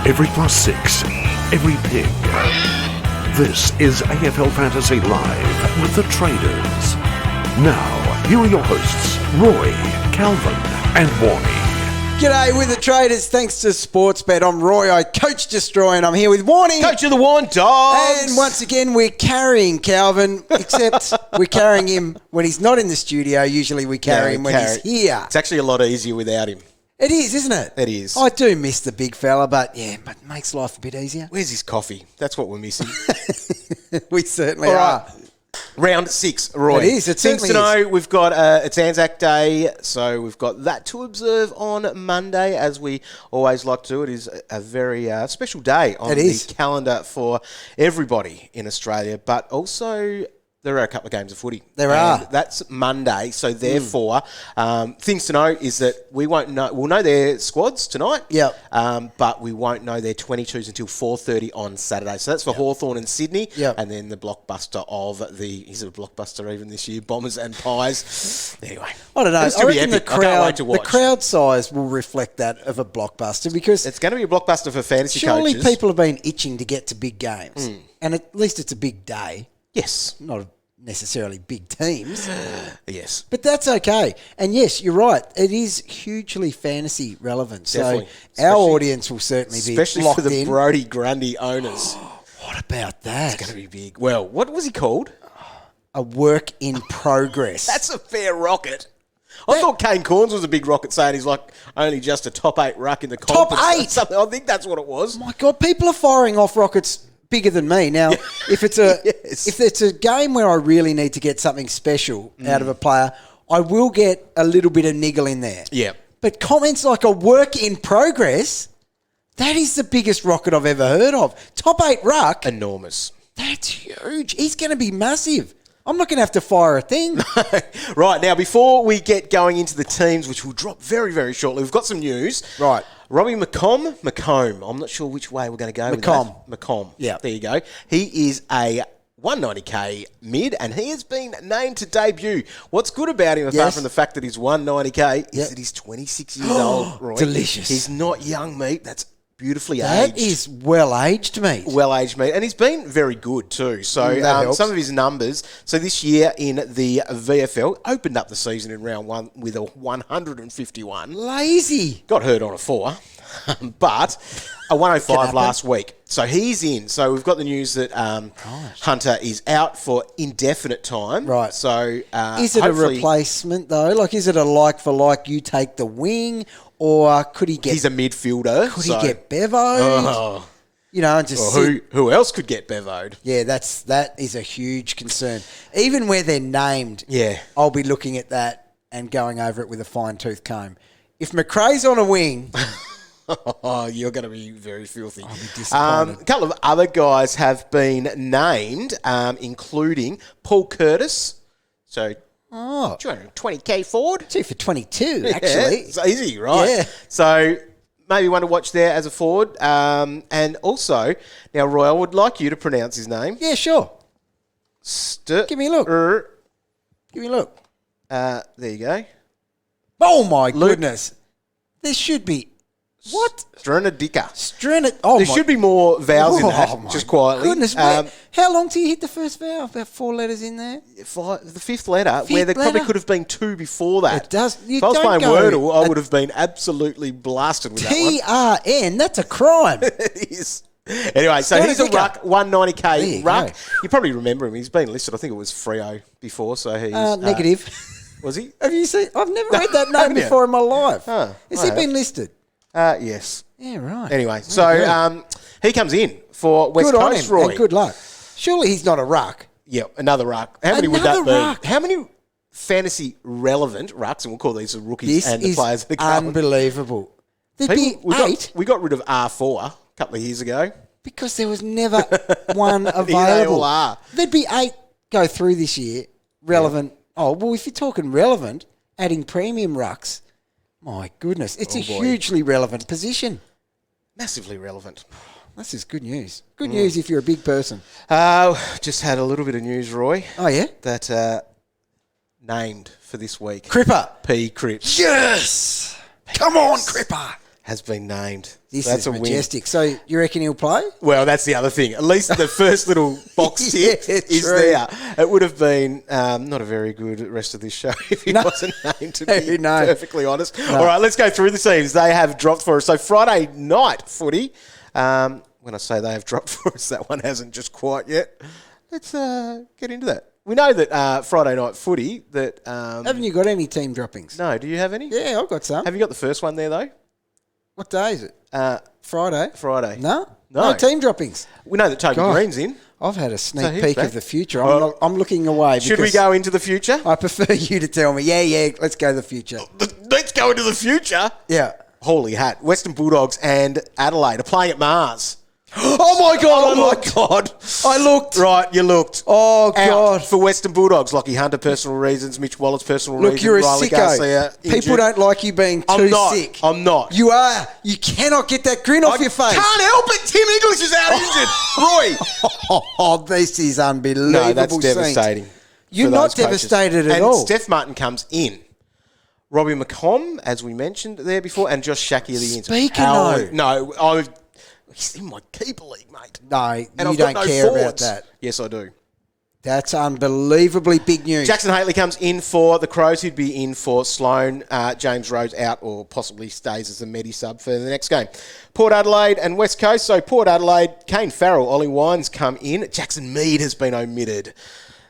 every +6, every pig. This is AFL Fantasy Live with the Traders. Now, here are your hosts, Roy, Calvin and Warnie. G'day with the Traders, thanks to Sportsbet. I'm Roy, I coach Destroy, and I'm here with Warnie. Coach of the Warn Dogs. And once again, we're carrying Calvin, except we're carrying him when he's not in the studio. Usually we carry him when he's here. It's actually a lot easier without him. It is, isn't it? It is. I do miss the big fella, but it makes life a bit easier. Where's his coffee? That's what we're missing. We certainly All are. right. Round 6, Roy. It is, it Things certainly to know, is. we've got, it's Anzac Day, so we've got that to observe on Monday, as we always like to do. It is a very special day on the calendar for everybody in Australia, but also there are a couple of games of footy. There are. That's Monday, so therefore, things to know is that we'll know their squads tonight, but we won't know their 22s until 4:30 on Saturday. So that's for Hawthorn and Sydney, and then the blockbuster of is it a blockbuster even this year? Bombers and Pies. Anyway, I don't know. It's I going to reckon be epic. I can't wait to watch. the crowd size will reflect that of a blockbuster because It's going to be a blockbuster for fantasy surely coaches. people have been itching to get to big games, and at least it's a big day. Yes. Not necessarily big teams. Yes. But that's okay. And yes, you're right. It is hugely fantasy relevant. Definitely. So our audience will certainly be Especially locked for the in. Brody Grundy owners. What about that? It's going to be big. Well, what was he called? A work in progress. That's a fair rocket. I thought Kane Corns was a big rocket, saying he's like only just a top 8 ruck in the comp. Top 8? Something. I think that's what it was. Oh my God, people are firing off rockets bigger than me. Now, if it's a if it's a game where I really need to get something special out of a player, I will get a little bit of niggle in there. Yeah. But comments like a work in progress, that is the biggest rocket I've ever heard of. Top 8 ruck. Enormous. That's huge. He's going to be massive. I'm not going to have to fire a thing. Right, now before we get going into the teams, which will drop very, very shortly, we've got some news. Right. Robbie McComb. I'm not sure which way we're going to go with that. McComb. Yeah. There you go. He is a 190k mid, and he has been named to debut. What's good about him, apart from the fact that he's 190k, is that he's 26 years old, Roy. Delicious. He's not young meat. That's beautifully aged. That is well-aged meat. Well-aged meat. And he's been very good too. So some of his numbers. So this year in the VFL, opened up the season in round 1 with a 151. Lazy. Got hurt on a 4, but a 105 last week. So he's in. So we've got the news that Hunter is out for indefinite time. Right. So is it a replacement though? Like, is it a like for like, you take the wing, or could he get... He's a midfielder. Could he get bevoed? You know, and just who else could get bevoed? Yeah, that is a huge concern. Even where they're named, I'll be looking at that and going over it with a fine-tooth comb. If McRae's on a wing... You're going to be very filthy. I'll be disappointed. A couple of other guys have been named, including Paul Curtis. So... 220k forward. 2 for 22, actually. It's easy, right? Yeah. So maybe one to watch there as a forward. And also, now, Roy, I would like you to pronounce his name. Yeah, sure. Give me a look. Give me a look. There you go. Oh, my goodness. There should be... What? Strenadika. Oh, there should be more vowels in that, just quietly. Goodness, how long till you hit the first vowel? About 4 letters in there? The 5th letter, where there probably could have been 2 before that. It does. If I was playing Wordle, I would have been absolutely blasted with that one. TRN, that's a crime. It is. Anyway, so he's a ruck, 190k ruck. Go. You probably remember him. He's been listed. I think it was Freo before, so he's... Negative. Was he? Have you seen... I've never read that name before in my life. Has he been listed? Yes. Yeah, right. Anyway, so he comes in for West Coast, Roy. And good luck. Surely he's not a ruck. Yeah, another ruck. How many would that be? How many fantasy relevant rucks, and we'll call these the rookies and the players that come? Unbelievable. There'd be 8. We got rid of R4 a couple of years ago. Because there was never one available. They all are. There'd be 8 go through this year, relevant. Yeah. Oh, well, if you're talking relevant, adding premium rucks, my goodness, it's a hugely relevant position. Massively relevant. This is good news. Good news if you're a big person. Just had a little bit of news, Roy. Oh, yeah? That named for this week. Cripper. P. Cripps. Yes! Come on, Cripper. has been named. This So that's is a majestic. So you reckon he'll play? Well, that's the other thing. At least the first little box tick is true. there. It would have been not a very good rest of this show if he wasn't named, to be perfectly honest. No. All right, let's go through the teams. They have dropped for us. So Friday night footy, when I say they have dropped for us, that one hasn't just quite yet. Let's get into that. We know that Friday night footy that... Haven't you got any team droppings? No, do you have any? Yeah, I've got some. Have you got the first one there, though? What day is it? Friday. Friday. No team droppings. We know that Toby Green's in. I've had a sneak peek of the future. I'm looking away. Should we go into the future? I prefer you to tell me. Yeah, let's go to the future. Let's go into the future? Yeah. Holy hat. Western Bulldogs and Adelaide are playing at Mars. Oh my God! I looked. Right, you looked. Oh God! For Western Bulldogs, Lockie Hunter, personal reasons. Mitch Wallace, personal reasons. Look, you're a Riley sicko. Garcia, People don't like you being too sick. I'm not. You are. You cannot get that grin off your face. Can't help it. Tim English is out injured. Roy. Oh, this is unbelievable. No, that's devastating. You're not devastated at all. And Steph Martin comes in. Robbie McComb, as we mentioned there before, and Josh Shackey are the ins. Speaking of. No, he's in my keeper league, mate. No, and you don't care about that. Yes, I do. That's unbelievably big news. Jackson Haley comes in for the Crows, who'd be in for Sloane. James Rhodes out or possibly stays as a medi sub for the next game. Port Adelaide and West Coast. So Port Adelaide, Kane Farrell, Ollie Wines come in. Jackson Mead has been omitted.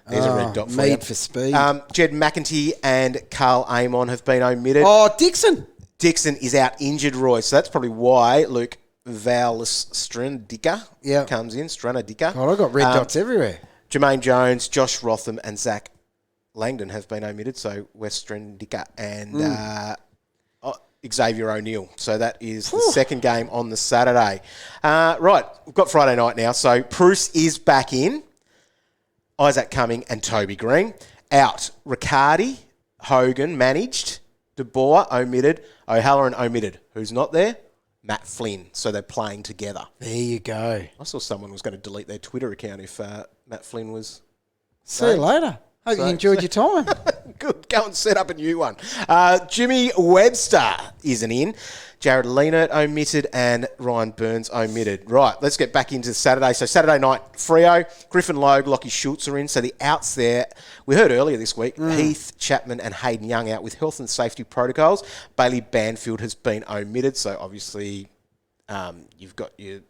There's a red dot for Mead you. for speed. Jed McEntee and Carl Amon have been omitted. Oh, Dixon. Dixon is out injured, Roy. So that's probably why Luke Strandika comes in. Strandika. God, I've got red dots everywhere. Jermaine Jones, Josh Rotham and Zach Langdon have been omitted. So West Strandika and Xavier O'Neill. So that is the second game on the Saturday. Right, we've got Friday night now. So Bruce is back in. Isaac Cumming and Toby Green. Out. Riccardi, Hogan managed. De Boer omitted. O'Halloran omitted. Who's not there? Matt Flynn. So they're playing together. There you go. I saw someone was going to delete their Twitter account if Matt Flynn was... See you later. Hope you enjoyed your time. Good. Go and set up a new one. Jimmy Webster isn't in. Jared Leonard omitted and Ryan Burns omitted. Right, let's get back into Saturday. So Saturday night, Freo, Griffin Logue, Lockie Schultz are in. So the outs there, we heard earlier this week, Heath, Chapman and Hayden Young out with health and safety protocols. Bailey Banfield has been omitted. So obviously you've got your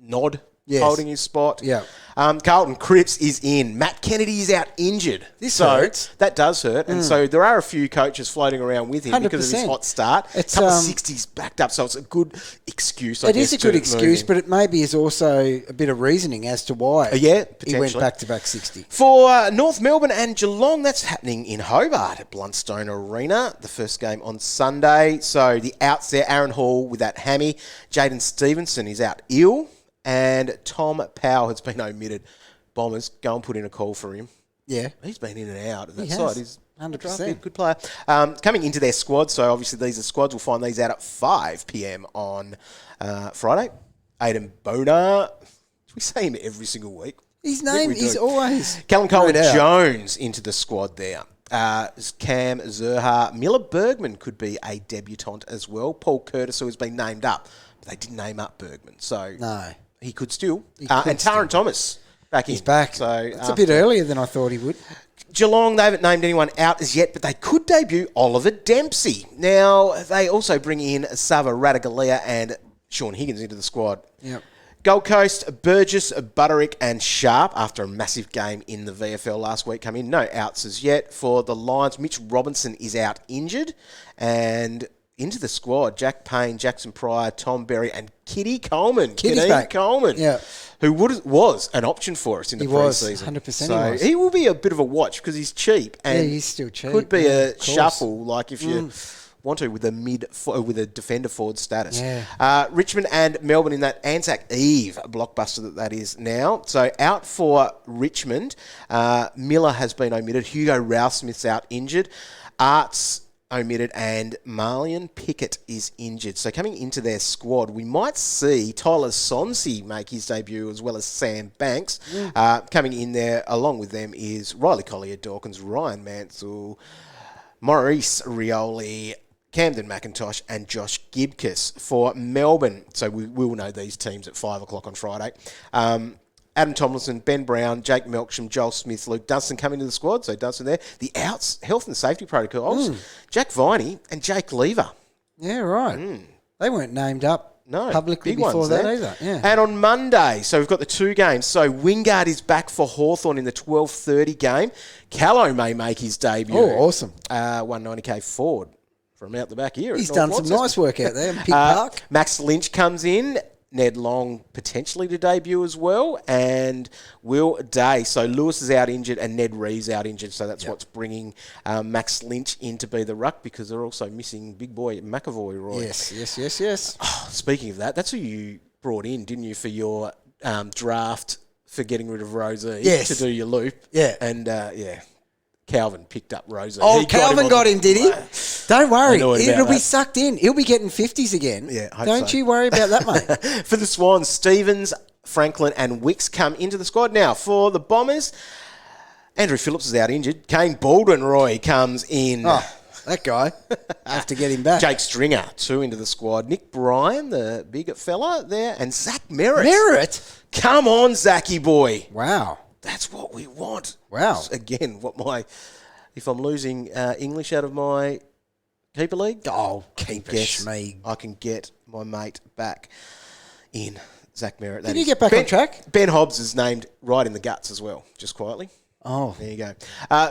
Nod holding his spot. Yeah. Carlton Cripps is in. Matt Kennedy is out injured. This hurts. That does hurt. And so there are a few coaches floating around with him 100%. because of his hot start. It's, a couple of 60s backed up, so it's a good excuse, It is a good excuse, but it maybe is also a bit of reasoning as to why he went back-to-back 60. For North Melbourne and Geelong, that's happening in Hobart at Bluntstone Arena. The first game on Sunday. So the outs there, Aaron Hall with that hammy. Jaden Stevenson is out ill. And Tom Powell has been omitted. Bombers, go and put in a call for him. Yeah. He's been in and out of that He side. has. He's 100%. good player. Coming into their squad, so obviously these are squads. We'll find these out at 5 p.m. on Friday. Aidan Bonar. We say him every single week. His name is always... Callum Coleman-Jones into the squad there. Cam Zerha. Miller Bergman could be a debutant as well. Paul Curtis, who has been named up. But they didn't name up Bergman. So... No. He could still. And Taron Thomas back in. He's back. So it's a bit earlier than I thought he would. Geelong, they haven't named anyone out as yet, but they could debut Oliver Dempsey. Now, they also bring in Sava Radagalia and Sean Higgins into the squad. Yep. Gold Coast, Burgess, Butterick and Sharp, after a massive game in the VFL last week, come in. No outs as yet. For the Lions, Mitch Robinson is out injured. And... into the squad, Jack Payne, Jackson Pryor, Tom Berry, and Kitty Coleman. Kitty's back. Coleman, who was an option for us in the pre-season. 100% so he will be a bit of a watch because he's cheap. And he's still cheap. Could be a shuffle, like if you want to, with a defender forward status. Yeah. Richmond and Melbourne in that Anzac Eve blockbuster that is now. So out for Richmond, Miller has been omitted. Hugo Rouse-Smith's out injured. Arts omitted, and Marlion Pickett is injured. So coming into their squad, we might see Tyler Sonsi make his debut as well as Sam Banks. Coming in there along with them is Riley Collier, Dawkins, Ryan Mansell, Maurice Rioli, Camden McIntosh, and Josh Gibcus. For Melbourne, so we will know these teams at 5 o'clock on Friday. Adam Tomlinson, Ben Brown, Jake Melksham, Joel Smith, Luke Dunstan come into the squad. So Dunstan there. The outs, health and safety protocols, Jack Viney and Jake Lever. Yeah, right. They weren't named up publicly big before that there. either. Yeah. And on Monday, so we've got the 2 games. So Wingard is back for Hawthorn in the 12:30 game. Callow may make his debut. Oh, awesome. 190k forward from out the back here. He's done some nice work out there in Pig Park. Max Lynch comes in. Ned Long potentially to debut as well, and Will Day. So Lewis is out injured and Ned Reeves out injured, so that's what's bringing Max Lynch in to be the ruck, because they're also missing big boy McAvoy, Roy. Yes. Oh, speaking of that, that's who you brought in, didn't you, for your draft for getting rid of Rosie to do your loop? Yeah. And, Calvin picked up Rosie. Oh, Calvin got him, did he? Don't worry. It'll be that. sucked in. He'll be getting 50s again. Yeah, I hope Don't so. you worry about that, mate. For the Swans, Stevens, Franklin and Wicks come into the squad. Now, for the Bombers, Andrew Phillips is out injured. Kane Baldwin, Roy, comes in. Oh, that guy. I have to get him back. Jake Stringer, 2 into the squad. Nick Bryan, the big fella there. And Zach Merritt. Merritt? Come on, Zachy boy. Wow. That's what we want. Wow. Again, if I'm losing English out of my keeper league, keeper Schmeeg. I can get my mate back in Zach Merritt. Did he get back on track? Ben Hobbs is named right in the guts as well, just quietly. Oh. There you go.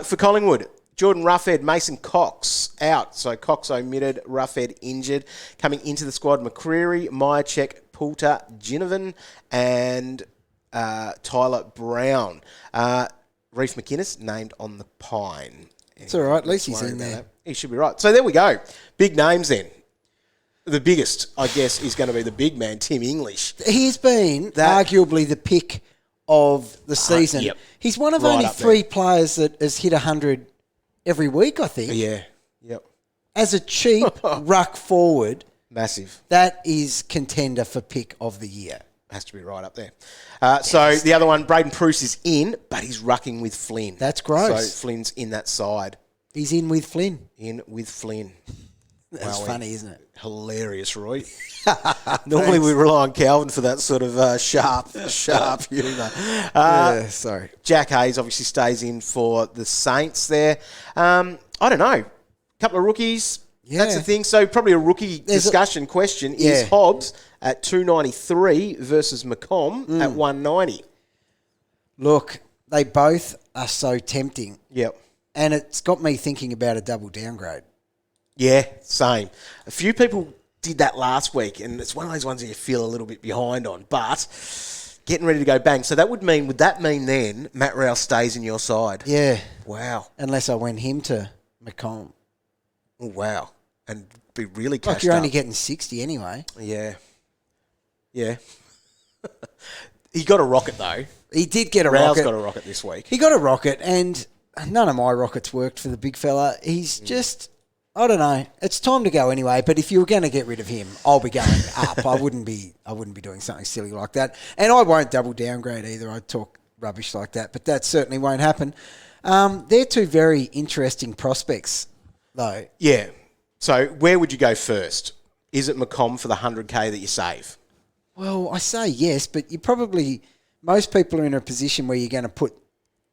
For Collingwood, Jordan Roughead, Mason Cox out. So Cox omitted, Roughead injured. Coming into the squad, McCreary, Myercheck, Poulter, Ginnivan, and Tyler Brown. Reef McInnes named on the Pine. It's all right. At least he's in there. He should be right. So there we go. Big names then. The biggest, I guess, is going to be the big man, Tim English. He's been arguably the pick of the season. Yep. He's one of Right only up 3 players that has hit 100 every week, I think. Yeah. Yep. As a cheap ruck forward, Massive. that is contender for pick of the year. Has to be right up there. So the other one, Braden Pruce is in, but he's rucking with Flynn. That's gross. So Flynn's in that side. He's in with Flynn. In with Flynn. That's funny, isn't it? Hilarious, Roy. Normally we rely on Calvin for that sort of sharp humour. Sorry. Jack Hayes obviously stays in for the Saints there. I don't know. A couple of rookies. Yeah. That's the thing. So probably a rookie discussion question is Hobbs at 293 versus McComb at 190. Look, they both are so tempting. Yep. And it's got me thinking about a double downgrade. Yeah, same. A few people did that last week, and it's one of those ones that you feel a little bit behind on, but getting ready to go bang. So would that mean then Matt Rowell stays in your side? Yeah. Wow. Unless I went him to McComb. Oh, wow. And be really cashed Like you're only up. getting 60 anyway. Yeah. Yeah. He got a rocket, though. He did get a Rowell's rocket. got a rocket this week. He got a rocket, and none of my rockets worked for the big fella. He's just, I don't know. It's time to go anyway. But if you were going to get rid of him, I'll be going up. I wouldn't be doing something silly like that. And I won't double downgrade either. I'd talk rubbish like that, but that certainly won't happen. They're 2 very interesting prospects, though. Yeah. So where would you go first? Is it McComb for the 100K that you save? Well, I say yes, but most people are in a position where you're going to put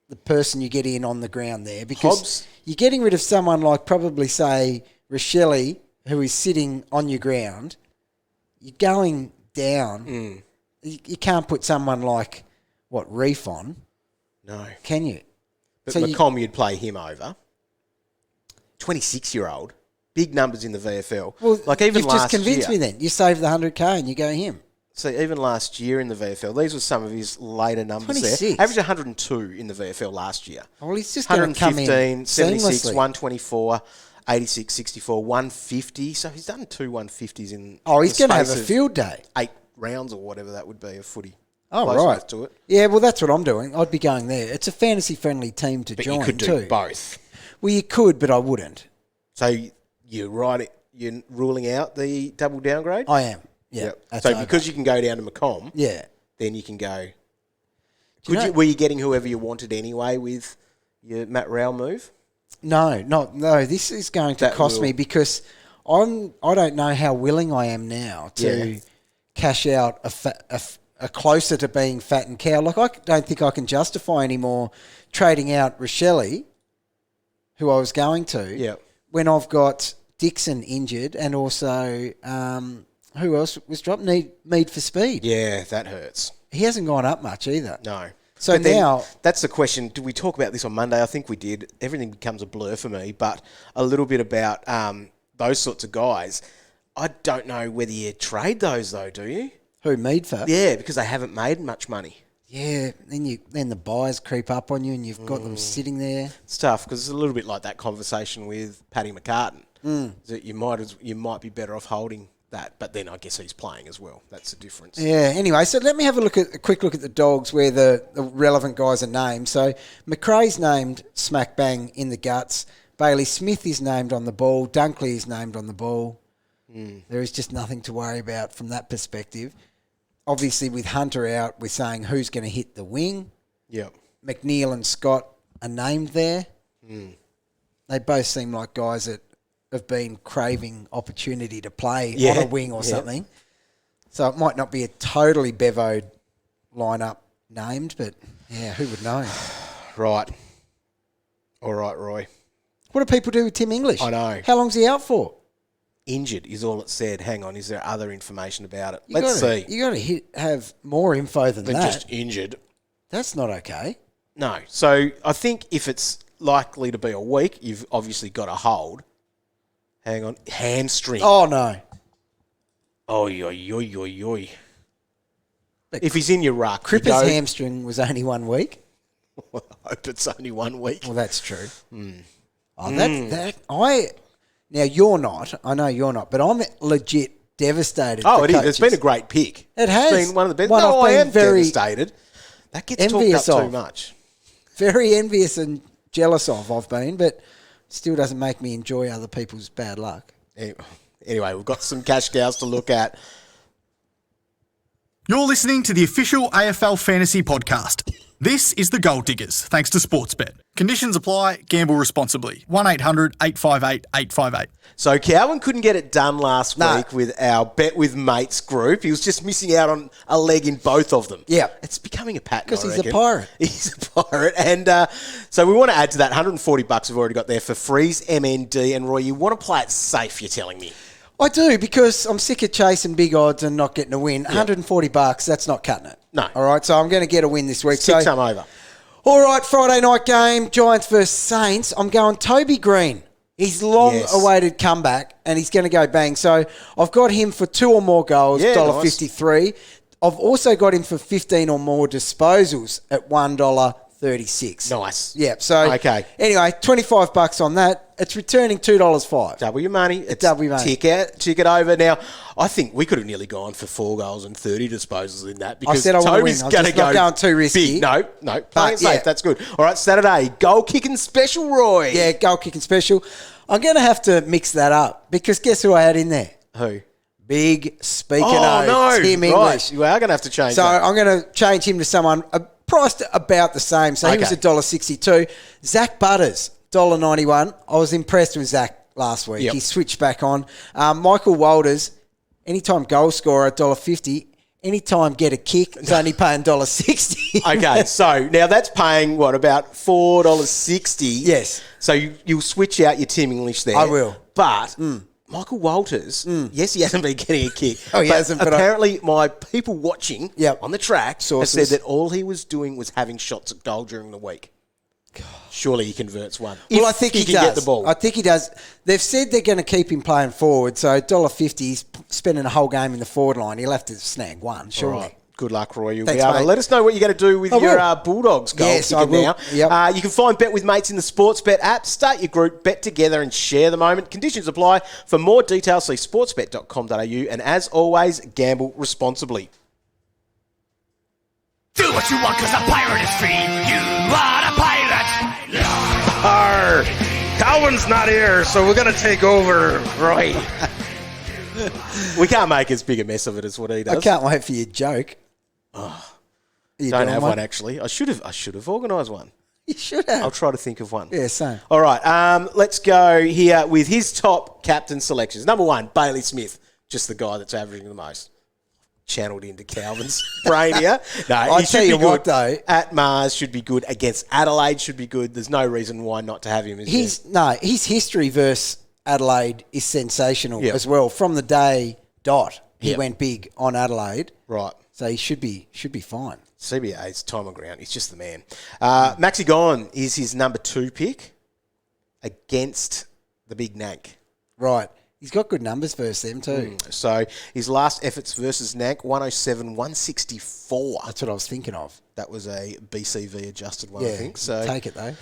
the person you get in on the ground there, because Hobbs? You're getting rid of someone like probably, say, Rochelle, who is sitting on your ground. You're going down. You can't put someone like, Reef on? No. Can you? But So McComb, you'd play him over. 26-year-old. Big numbers in the VFL. Well, like even you've last just convinced year, me then. You save the 100K and you go him. So even last year in the VFL, these were some of his later numbers 26. there. Averaged 102 in the VFL last year. Well, he's just going to come in 115, 76, seamlessly. 124, 86, 64, 150. So he's done 2 150s in He's the going to have space a of field day. 8 rounds or whatever that would be of footy. Oh, Close right. enough to it. Yeah, well, that's what I'm doing. I'd be going there. It's a fantasy-friendly team to But join, you could do too. both. Well, you could, but I wouldn't. So you're ruling out the double downgrade? I am. Yeah. Yep. That's So over. because you can go down to McComb, Yeah. then you can go. know- Were you getting whoever you wanted anyway with your Matt Rowell move? No. This is going to That cost will- me because I don't know how willing I am now to cash out a closer to being fattened cow. Like, I don't think I can justify anymore trading out Rochelle, who I was going to, when I've got Dixon injured and also who else was dropped? Mead for speed. Yeah, that hurts. He hasn't gone up much either. No. So but now... That's the question. Did we talk about this on Monday? I think we did. Everything becomes a blur for me, but a little bit about those sorts of guys. I don't know whether you trade those, though, do you? Who, Mead for? Yeah, because they haven't made much money. Yeah, then the buyers creep up on you and you've got them sitting there. It's tough because it's a little bit like that conversation with Paddy McCartan. That you might be better off holding that, but then I guess he's playing as well. That's the difference. Yeah. Anyway, so let me have a quick look at the Dogs where the relevant guys are named. So McRae's named smack bang in the guts. Bailey Smith is named on the ball. Dunkley is named on the ball. There is just nothing to worry about from that perspective. Obviously, with Hunter out, we're saying who's going to hit the wing. Yep. McNeil and Scott are named there. They both seem like guys that have been craving opportunity to play on a wing or something. So it might not be a totally bevoed lineup named, but yeah, who would know? Right. All right, Roy. What do people do with Tim English? I know. How long's he out for? Injured is all it said. Hang on, is there other information about it? Let's see. You got to have more info than that. Just injured. That's not okay. No. So I think if it's likely to be a week, you've obviously got to hold. Hang on. Hamstring. Oh, no. Oy, oy, oy, oy, oy. If he's in your ruck, Cripper's hamstring was only 1 week. I hope it's only 1 week. Well, that's true. Now, you're not. I know you're not, but I'm legit devastated. Oh, it is. It's been a great pick. It has. It's been one of the best. I am very devastated. That gets talked up too much. Very envious and jealous of, I've been, but still doesn't make me enjoy other people's bad luck. Anyway, we've got some cash cows to look at. You're listening to the official AFL Fantasy Podcast. This is The Gold Diggers, thanks to Sportsbet. Conditions apply. Gamble responsibly. 1-800-858-858. So Calvin couldn't get it done last week with our Bet With Mates group. He was just missing out on a leg in both of them. Yeah. It's becoming a pattern, because he's a pirate. He's a pirate. And so we want to add to that $140 we've already got there for Freeze, MND. And Roy, you want to play it safe, you're telling me. I do, because I'm sick of chasing big odds and not getting a win. $140, that's not cutting it. No. All right, so I'm going to get a win this week. Stick some over. All right, Friday night game, Giants versus Saints. I'm going Toby Green. He's long-awaited comeback, and he's going to go bang. So I've got him for 2 or more goals, $1.53. Nice. I've also got him for 15 or more disposals at $1.36. Nice. Yeah, so anyway, $25 on that. It's returning $2.05. Double your money. It's double your money. Tick it over. Now, I think we could have nearly gone for 4 goals and 30 disposals in that, because I said I Toby's going to go not going too risky. Big. No, playing it safe. That's good. All right, Saturday, goal kicking special, Roy. Yeah, goal kicking special. I'm going to have to mix that up, because guess who I had in there? Who? Big speaker Tim English. Right. You are going to have to change so that. I'm going to change him to someone priced about the same. So he was $1.62. Zach Butters, $1.91. I was impressed with Zach last week. Yep. He switched back on. Michael Walters, anytime goal scorer, $1.50. Anytime get a kick, it's only paying $1.60. Okay, so now that's paying, what, about $4.60? Yes. So you'll switch out your Tim English there. I will. But Michael Walters, yes, he hasn't been getting a kick. He hasn't. But apparently my people watching on the track Sources. have said that all he was doing was having shots at goal during the week. Surely he converts one. Well, I think he does. Get the ball. I think he does. They've said they're going to keep him playing forward, so $1.50, he's spending a whole game in the forward line. He'll have to snag one, surely. All right. Good luck, Roy. You'll Thanks, be able to mate. let us know what you're going to do with your Bulldogs goal kicking now. Yep. You can find Bet With Mates in the Sportsbet app. Start your group, bet together and share the moment. Conditions apply. For more details, see sportsbet.com.au. And as always, gamble responsibly. Do what you want, because a pirate is free. You are a pirate. Arr, Calvin's not here, so we're going to take over, Roy. We can't make as big a mess of it as what he does. I can't wait for your joke. Don't have one, actually. I should have organised one. You should have. I'll try to think of one. Yeah, same. All right, let's go here with his top captain selections. Number 1, Bailey Smith, just the guy that's averaging the most. Channeled into Calvin's brain here. No, I'll he tell should you be what, good. though. At Mars should be good. Against Adelaide should be good. There's no reason why not to have him. His history versus Adelaide is sensational Yep. as well. From the day he Yep. went big on Adelaide. Right. So he should be fine. CBA's time on ground. He's just the man. Maxi Gon is his number 2 pick against the Big Nank. Right. He's got good numbers versus them too. So his last efforts versus Nank, 107, 164. That's what I was thinking of. That was a BCV adjusted one, Yeah, I think. So take it though.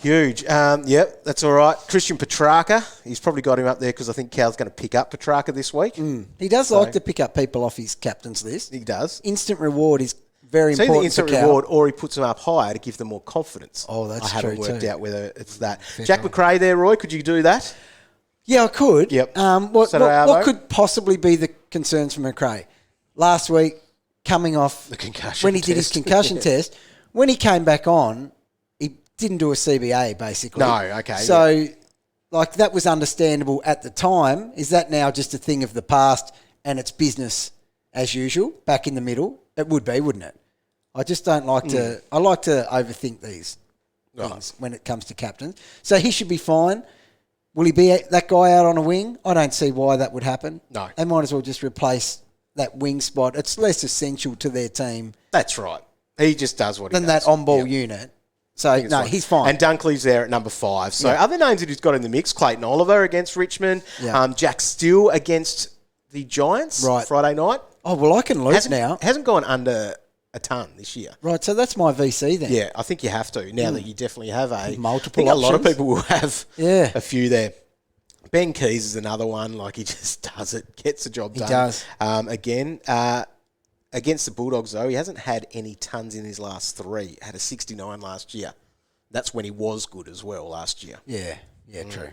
huge. Yep, that's all right. Christian Petrarca, he's probably got him up there because I think Cal's going to pick up Petrarca this week. He does like to pick up people off his captain's list. He does. Instant reward is very It's either important instant for Cal. reward or he puts them up higher to give them more confidence. Oh, that's I haven't true worked too. out whether it's that. Jack McRae there, Roy, could you do that? Yeah, I could. Yep. What Saturday Arvo? could possibly be the concerns for McRae? Last week, coming off The concussion when he did his test. concussion test, when he came back on, he didn't do a CBA basically. No, okay, So, like that was understandable at the time. Is that now just a thing of the past and it's business as usual back in the middle? It would be, wouldn't it? I just don't like to. I like to overthink these things when it comes to captains. So he should be fine. Will he be that guy out on a wing? I don't see why that would happen. No. They might as well just replace that wing spot. It's less essential to their team That's right. He just does what he than does. that on-ball Yep. unit. So, It's no, fine. he's fine. And Dunkley's there at number 5. So Yeah. other names that he's got in the mix, Clayton Oliver against Richmond, Yeah. Jack Steele against the Giants Right. Friday night. oh, well, I can lose now. Hasn't gone under a ton this year. Right, so that's my VC then. Yeah, I think you have to now that you definitely have a Multiple I think a lot of options. people will have Yeah. a few there. Ben Keys is another one. Like he just does it, gets the job He done. does. Again, against the Bulldogs though, he hasn't had any tons in his last 3. Had a 69 last year. That's when he was good as well last year. Yeah, true.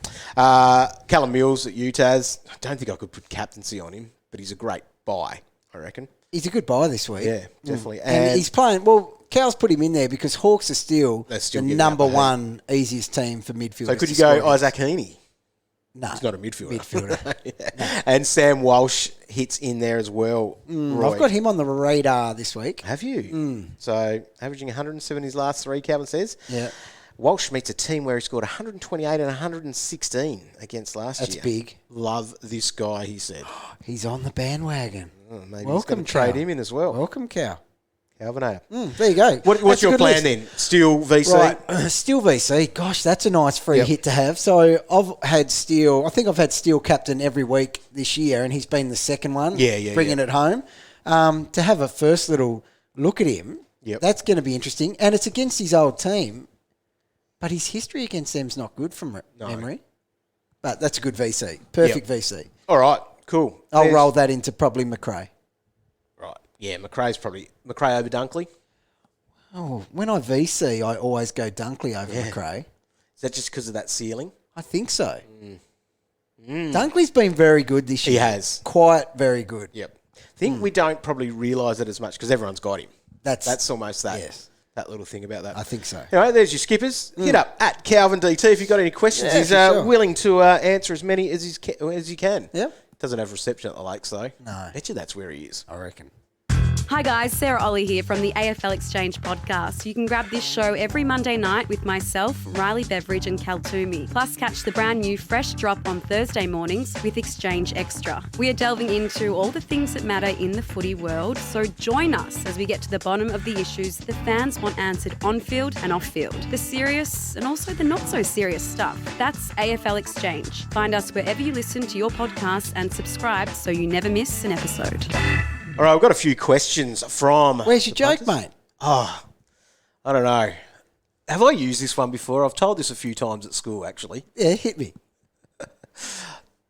Callum Mills at UTAS. I don't think I could put captaincy on him, but he's a great buy, I reckon. He's a good buy this week. Yeah, definitely. And he's playing, well, Cal's put him in there because Hawks are still They're still the getting number out behind. one easiest team for midfielders. So could to you go score Isaac Heaney? No. He's not a midfielder. Midfielder. Yeah. And Sam Walsh hits in there as well. Roy. I've got him on the radar this week. Have you? So averaging 107 his last 3, Calvin says. Yeah. Walsh meets a team where he scored 128 and 116 against last year. That's big. Love this guy, he said. He's on the bandwagon. Maybe Welcome, he's going to trade Cal. him in as well. Welcome, Cal. Calvinator. There you go. What's That's a your good plan list. then? Still VC? Right, Steele VC. Gosh, that's a nice free Yep. hit to have. So I've had Steele. I think I've had Steele captain every week this year, and he's been the second one. Yeah, bringing it home. To have a first little look at him, Yep. that's going to be interesting. And it's against his old team, but his history against them's not good from memory. But that's a good VC. Perfect VC. All right, cool. I'll There's- roll that into probably McRae. Right. Yeah, McRae over Dunkley. Oh, when I VC, I always go Dunkley over McRae. Is that just because of that ceiling? I think so. Dunkley's been very good this year. He has. Quite very good. Yep. I think we don't probably realise it as much because everyone's got him. That's almost that. yes. That little thing about that. I think so. Anyway, there's your skippers. Hit up at Calvin DT if you've got any questions. Yeah, He's for sure. willing to answer as many as he can. Yep. Doesn't have reception at the Lakes though. No. Bet you that's where he is. I reckon. Hi guys, Sarah Ollie here from the AFL Exchange podcast. You can grab this show every Monday night with myself, Riley Beveridge and Cal Toomey. Plus catch the brand new Fresh Drop on Thursday mornings with Exchange Extra. We are delving into all the things that matter in the footy world, so join us as we get to the bottom of the issues the fans want answered on-field and off-field. The serious and also the not-so-serious stuff. That's AFL Exchange. Find us wherever you listen to your podcasts and subscribe so you never miss an episode. All right, we've got a few questions from... Where's your the joke, punters. mate? I don't know. Have I used this one before? I've told this a few times at school, actually. Yeah, hit me.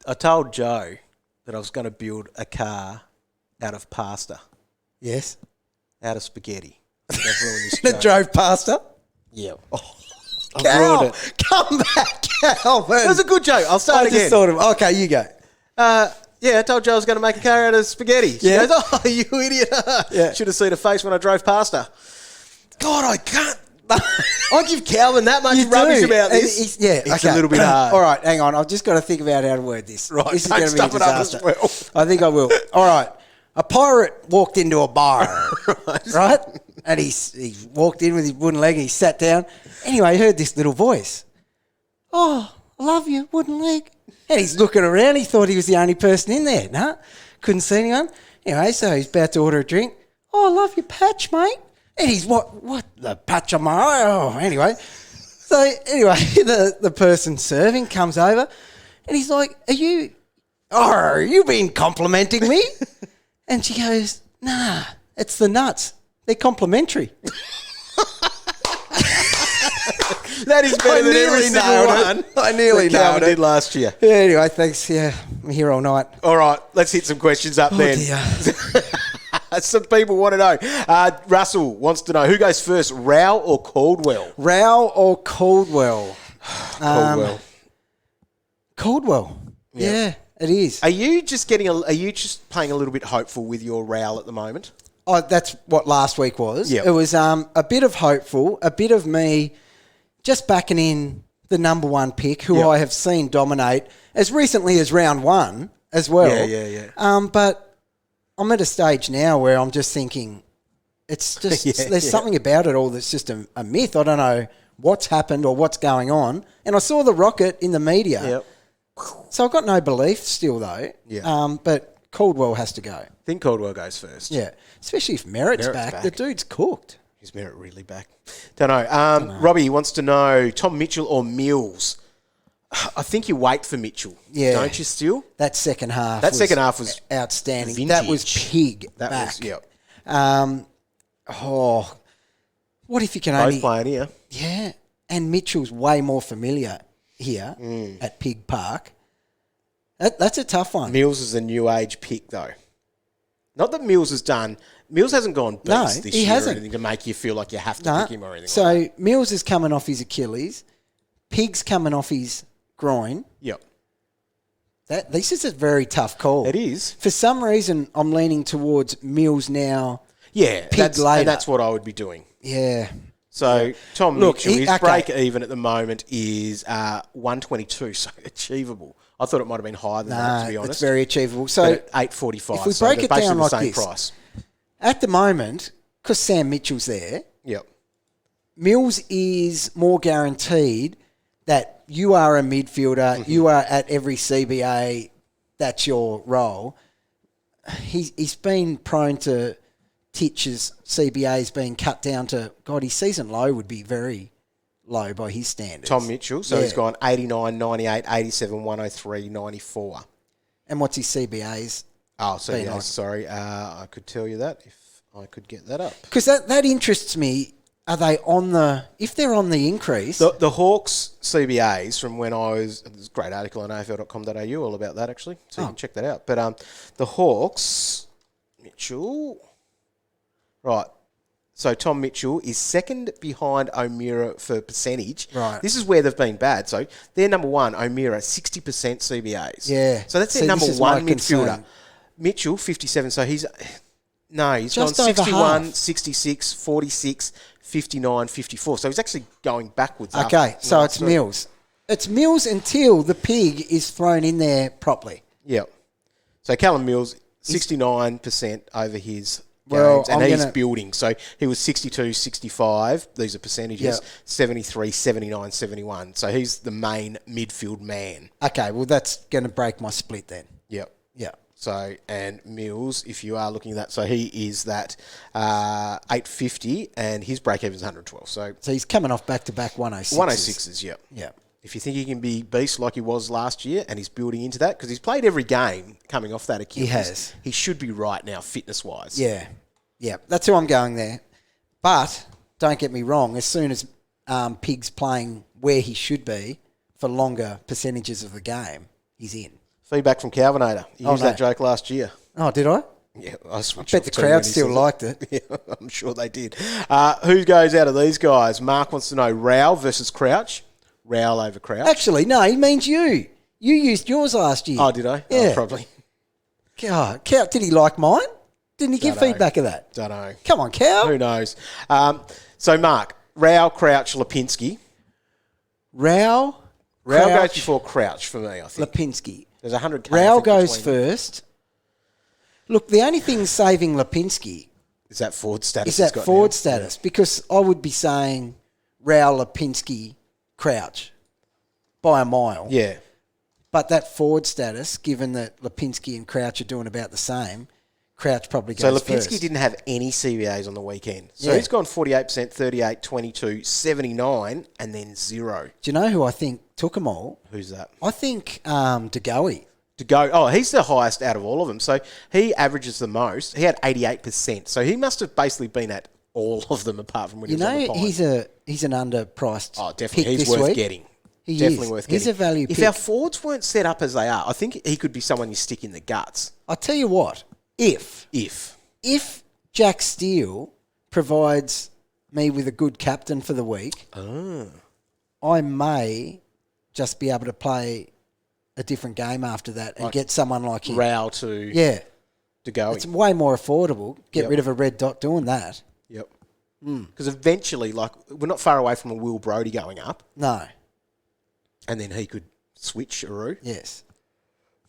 I told Joe that I was going to build a car out of pasta, Yes. out of spaghetti. I think I've ruined this That joke. drove past her. Yeah. Oh, I've Cal, ruined it. come back, Calvin. It was a good joke. I'll start I again. just thought of. Okay, you go. Yeah, I told Joe I was going to make a car out of spaghetti. She Yeah. goes, oh, you idiot. Yeah. Should have seen her face when I drove past her. God, I can't I give Calvin that much You rubbish do. about And this. it's It's a little bit hard. All right, hang on. I've just got to think about how to word this. Right, This is don't going to be a stuff it up as disaster. well. I think I will. All right. A pirate walked into a bar, right? And he walked in with his wooden leg and he sat down. Anyway, he heard this little voice. Oh, I love you, wooden leg. And he's looking around. He thought he was the only person in there. No, couldn't see anyone. Anyway, so he's about to order a drink. Oh, I love your patch, mate. And he's, what, the patch on my eye? Oh, anyway. So, anyway, the person serving comes over and he's like, are you been complimenting me? And she goes, nah, it's the nuts. They're complimentary. That is better than every single one. I nearly that Calvin nailed it. did last year. Yeah, anyway, thanks. Yeah, I'm here all night. All right, let's hit some questions up then. Dear. Some people want to know. Russell wants to know, who goes first, Rao or Caldwell? Rao or Caldwell? Caldwell. Caldwell. Yeah, it is. Are you just playing a little bit hopeful with your Rao at the moment? Oh, that's what last week was. Yep. It was a bit of hopeful, a bit of me just backing in the number one pick, who Yep. I have seen dominate as recently as round one as well. Yeah. But I'm at a stage now where I'm just thinking, it's just there's something about it all that's just a myth. I don't know what's happened or what's going on. And I saw the rocket in the media. Yep. So I've got no belief still though. Yeah. But Caldwell has to go. I think Caldwell goes first. Yeah. Especially if Merritt's back. The dude's cooked. Is Merritt really back? Don't know. Robbie wants to know, Tom Mitchell or Mills? I think you wait for Mitchell. Yeah. Don't you still? That second half. Second half was outstanding. vintage. That was pig That back. was, yep. What if you can Both only... playing here. Yeah. And Mitchell's way more familiar here at Pig Park. That's a tough one. Mills is a new age pick, though. Not that Mills hasn't gone beast this he year hasn't. or anything to make you feel like you have to pick him or anything So like that. Mills is coming off his Achilles. Pig's coming off his groin. Yep. This is a very tough call. It is. For some reason, I'm leaning towards Mills now. Yeah, Pig later. and that's what I would be doing. Yeah. So Tom Look, Mitchell, his okay. break even at the moment is 122, so achievable. I thought it might have been higher than that, to be honest. It's very achievable. So But at 8.45, if we so break they're it down basically like the same this, price. at the moment, because Sam Mitchell's there, Yep. Mills is more guaranteed that you are a midfielder, you are at every CBA, that's your role. He's been prone to Titch's CBAs being cut down to, God, his season low would be very low by his standards. Tom Mitchell, so he's gone 89, 98, 87, 103, 94. And what's his CBAs? Oh, so Been yeah, on. sorry. I could tell you that if I could get that up. Because that interests me. Are they if they're on the increase? The Hawks CBAs from when there's a great article on afl.com.au all about that actually, so you can check that out. But the Hawks, Mitchell, right. So Tom Mitchell is second behind O'Meara for percentage. Right. This is where they've been bad. So they're number one, O'Meara, 60% CBAs. Yeah. So that's their See, number this is my one midfielder. concern. Mitchell, 57. So he's gone Just over 61, half. 66, 46, 59, 54. So he's actually going backwards. Okay, so it's Mills. It's Mills until the pig is thrown in there properly. Yep. So Callum Mills, 69% over his Well, games, and I'm he's gonna- building. So he was 62, 65. These are percentages. Yep. 73, 79, 71. So he's the main midfield man. Okay, well, that's going to break my split then. Yep. Yeah. So, and Mills, if you are looking at that, so he is that 850, and his break-even is 112. So he's coming off back-to-back 106s. 106s, yep. Yeah. If you think he can be beast like he was last year, and he's building into that, because he's played every game coming off that Achilles. He has. He should be right now, fitness-wise. Yeah. Yeah, that's who I'm going there. But don't get me wrong, as soon as Pig's playing where he should be for longer percentages of the game, he's in. Feedback from Calvinator. You used that joke last year. Oh, did I? Yeah, I switched Bet off the too when crowd he still said liked it. Yeah, I'm sure they did. Who goes out of these guys? Mark wants to know Rao versus Crouch. Rao over Crouch. Actually, no, he means you. You used yours last year. Oh, did I? Yeah. Oh, probably. God, Cow, did he like mine? Didn't he give Dunno. feedback of that? Don't know. Come on, Cow. Who knows? So, Mark, Rao, Crouch, Lipinski. Rao Goes before Crouch for me, I think. Lipinski. There's 100K. Rao goes first. Look, the only thing saving Lipinski is that forward status. Status, because I would be saying Rao, Lipinski, Crouch by a mile. Yeah. But that forward status, given that Lipinski and Crouch are doing about the same, Crouch probably goes So Lipinski first. didn't have any CBAs on the weekend. So Yeah. he's gone 48%, 38, 22, 79, and then 0. Do you know who I think took them all? Who's that? I think DeGoey. To go. Oh, he's the highest out of all of them. So he averages the most. He had 88%. So he must have basically been at all of them apart from when he was on the pine. He's an underpriced definitely. pick He's this worth week. getting. He Definitely is. worth getting. He's a value If pick. our forwards weren't set up as they are, I think he could be someone you stick in the guts. I'll tell you what, if Jack Steele provides me with a good captain for the week, I may just be able to play a different game after that and get someone like him. Rao to go. It's way more affordable. Get Yep. rid of a red dot doing that. Yep. Because eventually, we're not far away from a Will Brodie going up, No. and then he could switch Aru. Yes.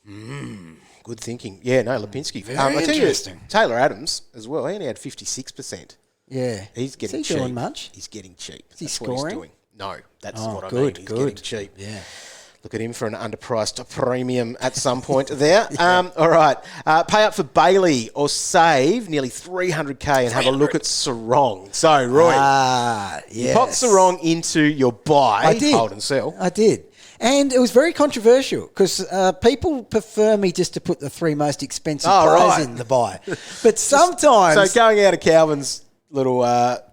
Good thinking. Yeah, no, Lipinski. Very I tell you, interesting. Taylor Adams as well. He only had 56%. Yeah. He's getting Is he cheap. doing much? He's getting cheap. Is he That's scoring? what he's doing. No, that's Oh, what I good, mean. He's good. getting cheap. Yeah. Look at him for an underpriced premium at some point there. All right. Pay up for Bailey or save nearly 300K and have a look at Sarong. So, Roy, you popped Sarong into your buy. I did. Hold and sell. I did. And it was very controversial because people prefer me just to put the three most expensive players in the buy. But sometimes... So going out of Calvin's little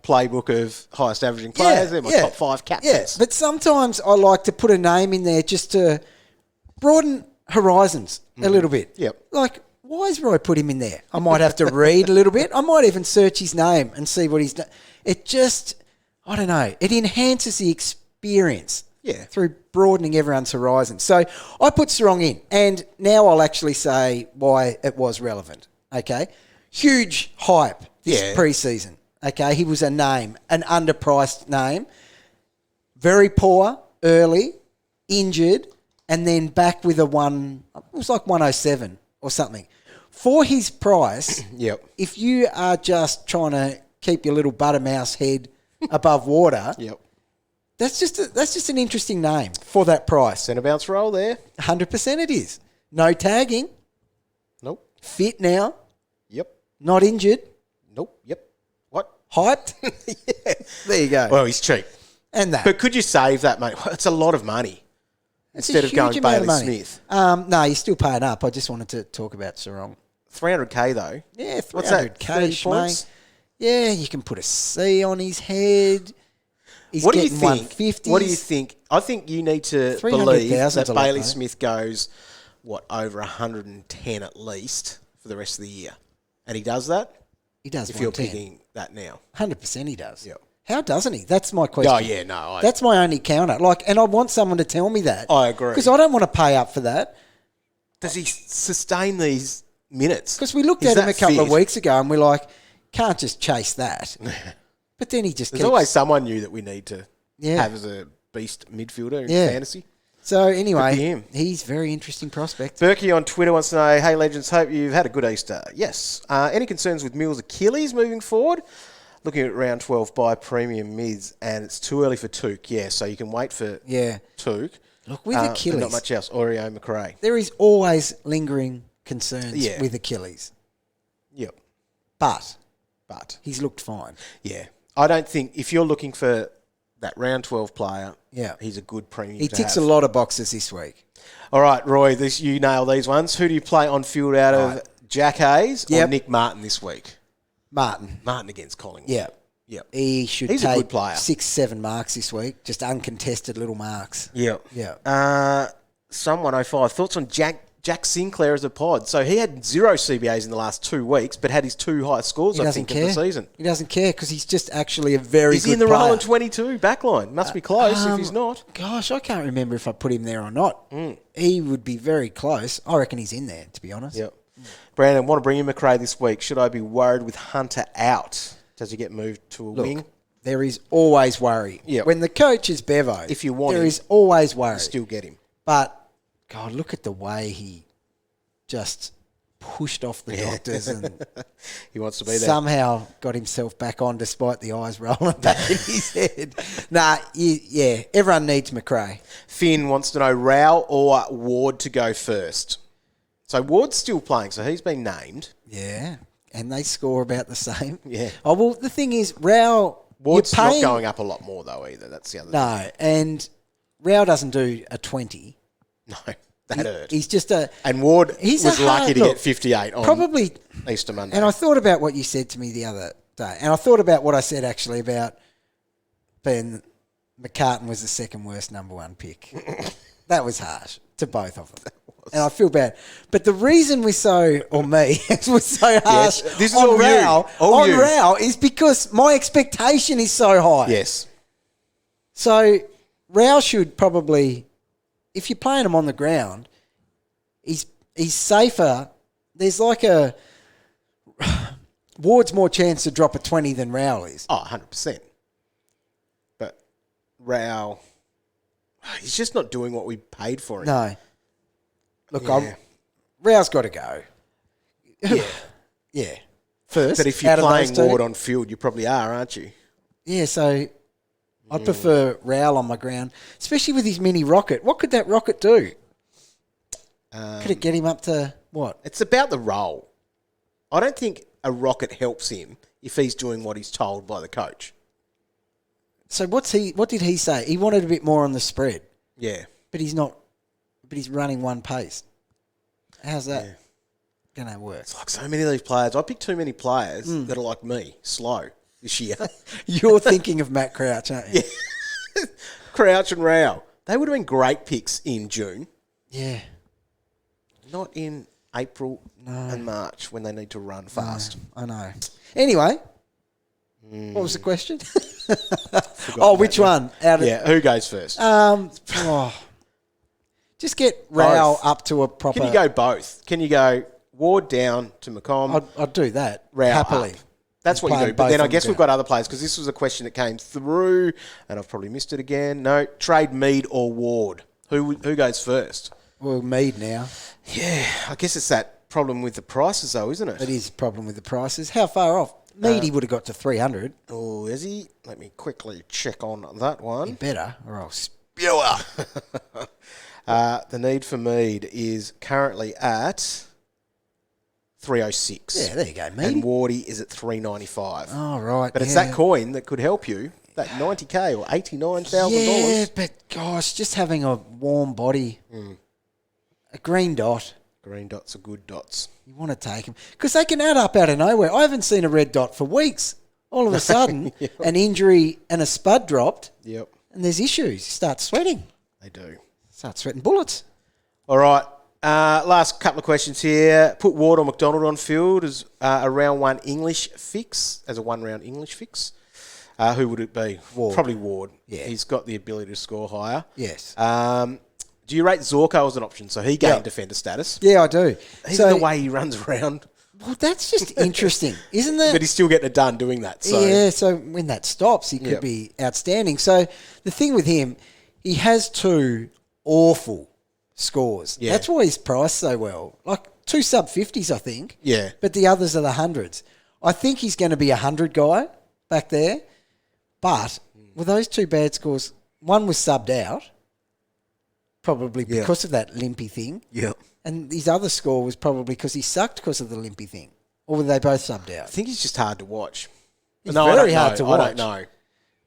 playbook of highest averaging players, they're my top 5 captains. Yeah, but sometimes I like to put a name in there just to broaden horizons a little bit. Yep. Like, why has Roy put him in there? I might have to read a little bit. I might even search his name and see what he's done. It just, I don't know, it enhances the experience. Yeah. Through broadening everyone's horizon. So I put Sarong in, and now I'll actually say why it was relevant. Okay? Huge hype this preseason. Okay? He was a name, an underpriced name. Very poor early, injured, and then back with it was like 107 or something. For his price, if you are just trying to keep your little buttermouse head above water, that's just an interesting name for that price. Centre bounce roll there. 100% it is. No tagging. Nope. Fit now. Yep. Not injured. Nope. Yep. What? Hyped. There you go. Well, he's cheap. And that. But could you save that, mate? It's a lot of money. It's a Instead of huge going amount of Bailey money. Smith. No, you're still paying up. I just wanted to talk about Sarong. 300K though. Yeah, 300K. What's that? 30 points? Yeah, you can put a C on his head. He's What do you getting think? 150s. What do you think? I think you need to 300,000 believe is that a lot, Bailey mate. Smith goes, over 110 at least for the rest of the year. And he does that? He does If you're 110. picking that now. 100% he does. Yep. How doesn't he? That's my question. Oh, yeah, no. That's my only counter. And I want someone to tell me that. I agree. Because I don't want to pay up for that. Does he sustain these minutes? Because we looked at him a couple of weeks ago and we're like, can't just chase that. But then he just There's keeps... always someone new that we need to have as a beast midfielder in fantasy. So Could be anyway, him. he's a very interesting prospect. Berkey on Twitter wants to know, hey, legends, hope you've had a good Easter. Yes. Any concerns with Mills' Achilles moving forward? Looking at round 12 by premium mids, and it's too early for Took. Yeah, so you can wait for Took. Look, with Achilles... Not much else. Oreo McRae. There is always lingering concerns with Achilles. Yep. But he's looked fine. Yeah. I don't think, if you're looking for that round 12 player, he's a good premium He to ticks have. a lot of boxes this week. All right, Roy, you nail these ones. Who do you play on field out of Jack Hayes or Nick Martin this week? Martin against Collingwood. Yeah. Yep. He should He's take a good player. 6-7 marks this week. Just uncontested little marks. Yep. Yeah. Some 105. Thoughts on Jack Sinclair as a pod? So he had 0 CBAs in the last 2 weeks, but had his 2 highest scores, I think, of the season. He doesn't care because he's just actually a very Is good he in the player. Roland 22 backline? Must be close if he's not. Gosh, I can't remember if I put him there or not. He would be very close. I reckon he's in there, to be honest. Yep. Brandon, want to bring in McRae this week. Should I be worried with Hunter out? Does he get moved to a wing? there is always worry. Yep. When the coach is Bevo, If you want there him, is always worry. Still get him. But, God, look at the way he just pushed off the doctors and He wants to be there. somehow got himself back on despite the eyes rolling back in his head. Nah, yeah, everyone needs McRae. Finn wants to know Rao or Ward to go first. So Ward's still playing, so he's been named. Yeah, and they score about the same. Yeah. Oh, well, the thing is, Rao... Ward's you're paying, not going up a lot more, though, either. That's the other thing. No, and Rao doesn't do a 20. No, that hurt. He's just a... And Ward He's was a lucky hard- to look, get 58 on probably... Easter Monday. And I thought about what you said to me the other day. And I thought about what I said, actually, about Ben McCartan was the second worst number one pick. That was harsh to both of them. And I feel bad. But the reason we're so, or me, was so harsh Yes, this is on all you. Rao, All you. Rao is because my expectation is so high. Yes. So Rao should probably, if you're playing him on the ground, he's safer. There's like a Ward's more chance to drop a 20 than Rao is. Oh, 100%. But Rao, he's just not doing what we paid for him. No. Look, Yeah. Rao's got to go. Yeah. Yeah. First, But if you're out of playing those two. Ward on field, you probably are, aren't you? Yeah, so I'd prefer Rao on my ground, especially with his mini rocket. What could that rocket do? Could it get him up to what? It's about the role. I don't think a rocket helps him if he's doing what he's told by the coach. So what did he say? He wanted a bit more on the spread, Yeah. but he's not. But he's running one pace. How's that going to work? It's like so many of these players. I picked too many players that are like me, slow this year. You're thinking of Matt Crouch, aren't you? Crouch and Rao. They would have been great picks in June, Yeah. not in April and March when they need to run fast. I know. Anyway, what was the question? Which one? Yeah, who goes first? Just get Rao Both. up to a proper... Can you go both? Can you go Ward down to McComb? I'd do that Rao happily. up? That's what you Playing do. But both then I on guess the we've got other players because this was a question that came through and I've probably missed it again. No, trade Mead or Ward. Who goes first? Well, Mead now. Yeah, I guess it's that problem with the prices though, isn't it? It is a problem with the prices. How far off? Mead, he would have got to 300. Oh, is he? Let me quickly check on that one. Better, or I'll Spew up. The need for Mead is currently at 306. Yeah, there you go, Mead. And Wardy is at 395. Oh, right. But it's that coin that could help you, that 90K or $89,000. Yeah, but gosh, just having a warm body, a green dot, Green dots are good dots. you want to take them. Because they can add up out of nowhere. I haven't seen a red dot for weeks. All of a sudden, an injury and a spud dropped, Yep, and there's issues. You start sweating. they do. Start sweating bullets. All right. Last couple of questions here. Put Ward or McDonald on field as a round one English fix, as a one-round English fix. Who would it be? Ward. Probably Ward. Yeah. He's got the ability to score higher. Yes. Do you rate Zorko as an option? So he gained defender status. Yeah, I do. Even the way he runs around. Well, that's just interesting, isn't it? But he's still getting it done doing that. So. Yeah, so when that stops, he could be outstanding. So the thing with him, he has two awful scores. Yeah. That's why he's priced so well. Like 2 sub-50s, I think. Yeah. But the others are the hundreds. I think he's going to be a 100 guy back there. But with those 2 bad scores, one was subbed out, probably because of that limpy thing. Yep. And his other score was probably because he sucked because of the limpy thing. Or were they both subbed out? I think he's just hard to watch. He's very hard to watch. I don't know.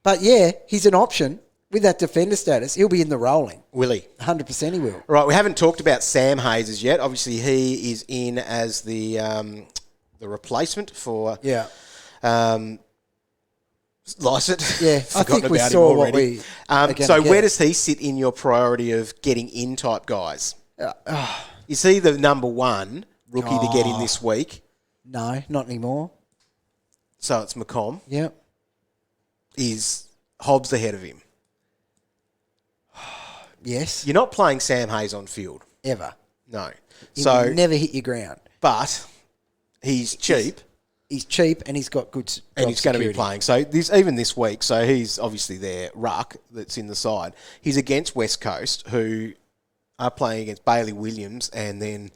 But yeah, he's an option. With that defender status, he'll be in the rolling. Will he? 100% he will. Right, we haven't talked about Sam Hayes as yet. Obviously, he is in as the replacement for Lysett. Yeah, I think we about him saw what already. we are gonna So get. where does he sit in your priority of getting in type guys? Is he the number one rookie to get in this week? No, not anymore. So it's McComb. Yep. Is Hobbs ahead of him? Yes. You're not playing Sam Hayes on field. Ever. No. He So, will never hit your ground. but he's cheap. He's cheap and he's got good and he's going to be playing. So even this week, so he's obviously their ruck that's in the side. He's against West Coast, who are playing against Bailey Williams and then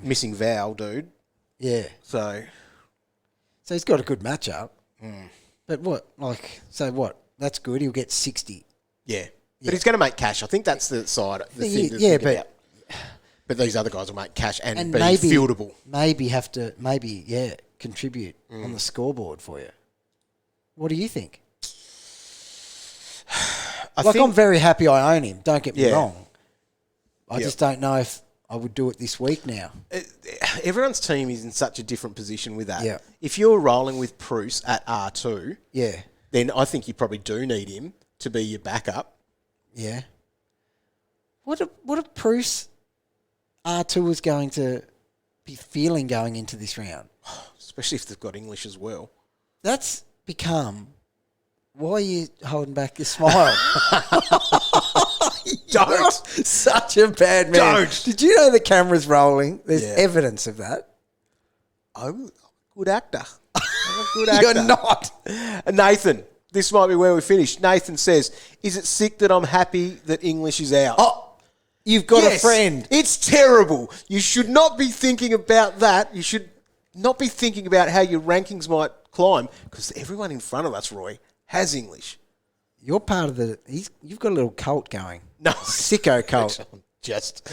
missing Val, dude. Yeah. So he's got a good matchup. But what? That's good. He'll get 60. Yeah. But he's going to make cash. I think that's the side. The thing to think about. But these other guys will make cash and be fieldable. Maybe contribute on the scoreboard for you. What do you think? I'm very happy I own him. Don't get me wrong. I just don't know if I would do it this week now. Everyone's team is in such a different position with that. Yeah. If you're rolling with Bruce at R2, yeah, then I think you probably do need him to be your backup. Yeah. What if Bruce R2 was going to be feeling going into this round? Especially if they've got English as well. That's become... Why are you holding back your smile? Don't. Such a bad man. Don't. Did you know the camera's rolling? There's evidence of that. I'm a good actor. You're not. Nathan, this might be where we finish. Nathan says, is it sick that I'm happy that English is out? Oh, you've got a friend. It's terrible. You should not be thinking about that. You should not be thinking about how your rankings might climb because everyone in front of us, Roy, has English. You're part of you've got a little cult going. No. Sicko cult. Just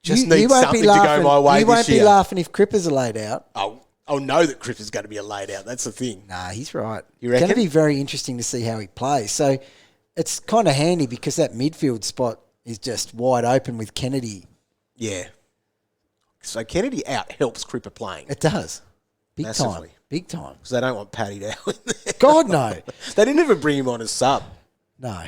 need something to go my way this year. You won't be laughing if Crippers are laid out. I'll know that Cripps is going to be a laid out. That's the thing. Nah, he's right. You reckon? It's going to be very interesting to see how he plays. So it's kind of handy because that midfield spot is just wide open with Kennedy. Yeah. So Kennedy out helps Cripper playing. It does. Big Massively. time. Big time. Because they don't want Paddy Dow in there. God, no. They didn't even bring him on as sub. No.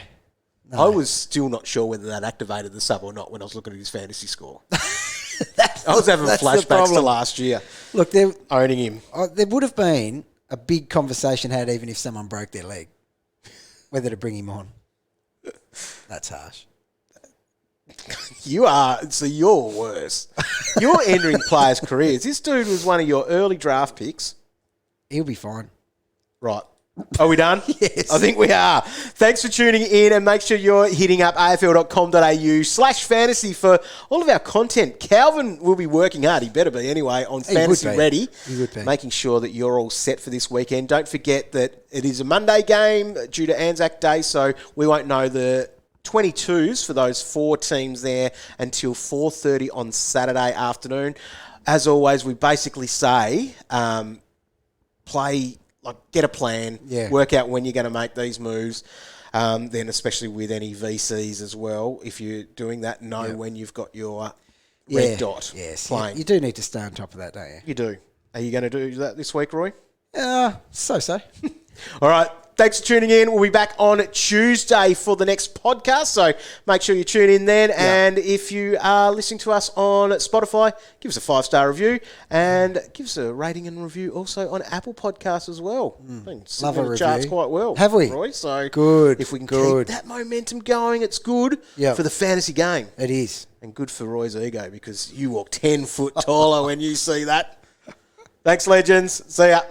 I was still not sure whether that activated the sub or not when I was looking at his fantasy score. I was having flashbacks to last year. Look, owning him. There would have been a big conversation had even if someone broke their leg, whether to bring him on. That's harsh. You're worse. You're entering players' careers. This dude was one of your early draft picks. He'll be fine. Right. Are we done? Yes. I think we are. Thanks for tuning in and make sure you're hitting up afl.com.au/fantasy for all of our content. Calvin will be working hard. He better be anyway on Fantasy Ready. He would be. Making sure that you're all set for this weekend. Don't forget that it is a Monday game due to Anzac Day, so we won't know the 22s for those 4 teams there until 4:30 on Saturday afternoon. As always, we basically say play... get a plan, work out when you're going to make these moves, then especially with any VCs as well. If you're doing that, know when you've got your red dot playing. You do need to stay on top of that, don't you? You do. Are you going to do that this week, Roy? So. All right. Thanks for tuning in. We'll be back on Tuesday for the next podcast, so make sure you tune in then. Yeah. And if you are listening to us on Spotify, give us a 5-star review and give us a rating and review also on Apple Podcasts as well. Love a review. Charts quite well. Have we? Roy? So good. If we can keep that momentum going, it's good for the fantasy game. It is. And good for Roy's ego because you walk 10 foot taller when you see that. Thanks, legends. See ya.